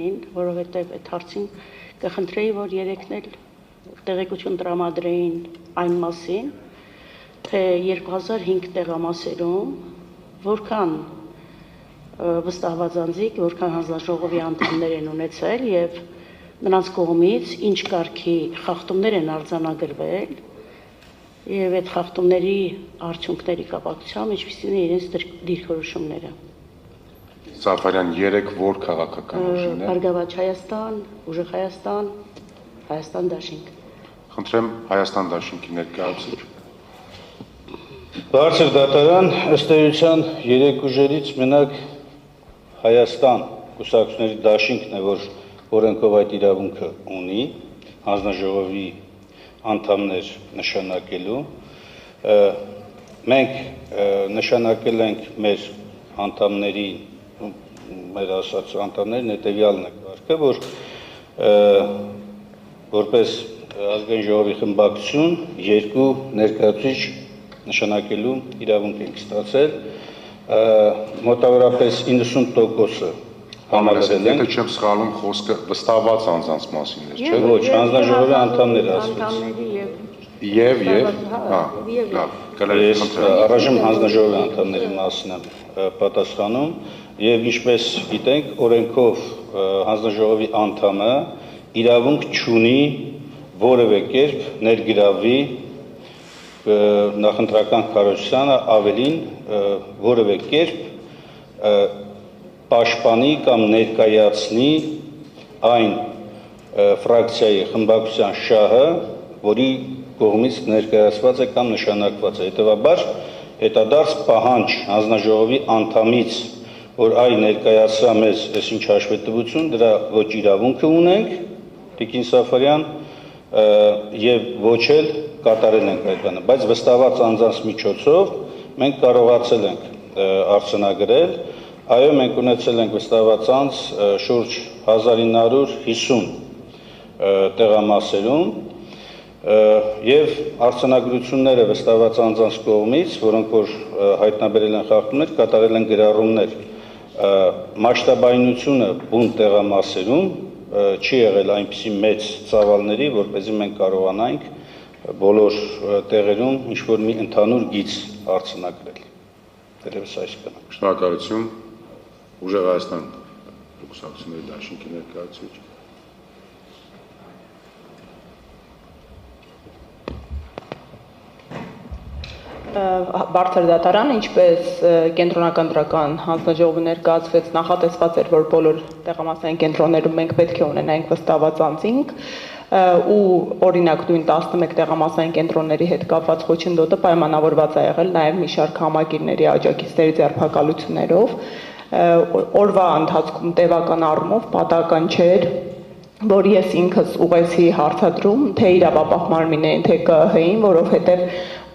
որովհետև այդ հարցին կխնդրեի, որ երեքն էլ տեղեկություն տրամադրեին այն մասին, թե 2005 տեղամասերում որքան վստահված անձիկ, որքան հանձնաժողովի անդամներ են ունեցել եւ նրանց կողմից ինչ կարգի խախտումներ են արձանագրվել եւ այդ խախտումների արդյունքների կապակցությամբ ինչպիսին են իրենց դիրքորոշումները։ Սաֆարյան 3 որ քաղաքական ուժն է։ Բարգավաճ Հայաստան, Ուժեղ Հայաստան, Հայաստան Դաշինք։ Խնդրեմ Հայաստան Դաշինքի ներկայացուցիչ։ Բարձր դատարան ըստ էության 3 ուժերից մենակ Հայաստան կուսակցությունների դաշինքն է, որ օրենքով այդ իրավունքը ունի, հանձնաժողովի անդամներ նշանակելու։ Մենք նշանակել ենք մեր անդամների մեր ասած անդամներն հետևյալն է կարգը, որ որպես ազգային ժողովի խմբակցություն 2 ներկայացուցիչ նշանակելու իրավունք ենք ստացել, մոտավորապես 90%-ը համալրել են։ Եթե չեմ սխալվում, խոսքը վստահված անձանց մասին է, չէ՞։ Ոչ, հանձնաժողովի անդամներ ասվեց։ Եվ Ես առայժմ հանձնաժողովի անդամների մասին եմ պատասխանում եւ ինչպես գիտենք, օրենքով հանձնաժողովի անդամը իրավունք չունի որևէ կերպ ներգրավի նախընտրական կառավարությանը, ավելին որևէ կերպ պաշտպանի կամ ներկայացնի այն ֆրակցիայի խմբակցության շահը, որի կողմից ներկայացված է կամ նշանակված է։ Հետևաբար հետադարձ պահանջ հանձնաժողովի անդամից, որ այ ներկայացրա մեզ այսինչ հաշվետվություն, դրա ոչ իրավունքը ունենք, Տիկին Սաֆարյան, եւ ոչ էլ կատարել ենք այդ բանը, բայց վստահված անձանց միջոցով մենք կարողացել ենք արձանագրել, այո, մենք ունեցել ենք վստահված անձ շուրջ 1950 տեղամասերում եւ արձանագրությունները վստահված անձանց կողմից, որոնք որ հայտնաբերել են խախտումներ, կատարել են գրառումներ։ Մասշտաբայնությունը բուն տեղամասերում չի եղել այնպիսի մեծ ծավալների, որպեսզի մենք կարողանանք բոլոր տեղերում ինչ-որ մի ընդհանուր գիծ արձանագրել։ Դերևս այսքանը։ Շնորհակալություն։ Ուժեղ Հայաստան կուսակցությունների դաշինքի ներկայացուցիչ։ Բարձր դատարան, ինչպես կենտրոնական դրական հանձնաժողովը ներկայացվեց, նախատեսված էր, որ բոլոր տեղամասային կենտրոններում մենք պետք է ունենայինք վստահված անձինք, ու օրինակ նույն 11 տեղամասային կենտրոնների հետ կապված խոչընդոտը պայմանավորված է եղել նաև մի շարք համագիրների աջակիցների ձեռբակալություններով, օրվա ընթացքում տևական առումով պատահական չէր, որ ես ինքս ուղեցի հարցադրում, թե իրավապահ մարմիններին, թե ԿԸՀ-ին, որովհետև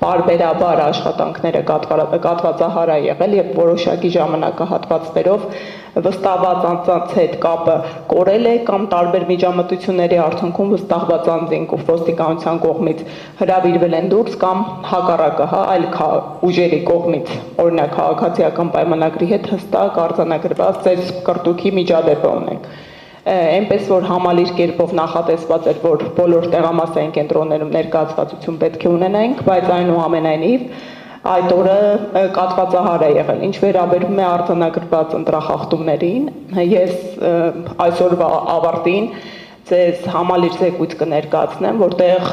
պարբերաբար աշխատանքները կատվածահար է եղել եւ որոշակի ժամանակահատվածներով վստահված անձանց հետ կապը կորել է կամ տարբեր միջամտությունների արդյունքում վստահված անձինք ու ոստիկանության կողմից հրավիրվել են դուրս կամ հակառակը, այլ ուժերի կողմից, օրինակ քաղաքացիական պայմանագրի հետ հստակ արձանագրված ծեր կրտուքի միջադեպը ունենք։ Այնպես որ համալիր կերպով նախատեսված էր, որ բոլոր տեղամասային կենտրոններում ներկայացվածություն պետք է ունենայինք, բայց այնուամենայնիվ այդ օրը կատվածահար է եղել։ Ինչ վերաբերում է արձանագրված ընտրախախտումներին, ես այսօրվա ավարտին ձեզ համալիր զեկույց կներկայացնեմ, որտեղ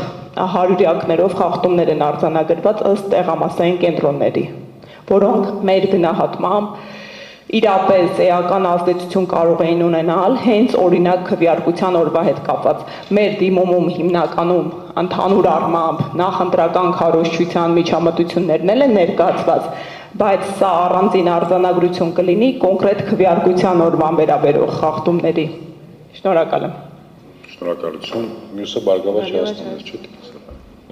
հարյուրյակներով խախտումներ են արձանագրված ըստ տեղամասային կենտրոնների, որոնք մեր գնահատմամբ իրապես էական ազդեցություն կարող էին ունենալ հենց օրինակ քվեարկության օրվա հետ կապված։ Մեր դիմումում հիմնականում ընդհանուր առմամբ նախընտրական քարոզչության միջամտություններն են ներկայացված, բայց սա առանձին արձանագրություն կլինի կոնկրետ քվեարկության օրվան վերաբերող խախտումների։ Շնորհակալ եմ։ Շնորհակալություն։ Մյուսը Բարգավաճ Հայաստանից չէ՞։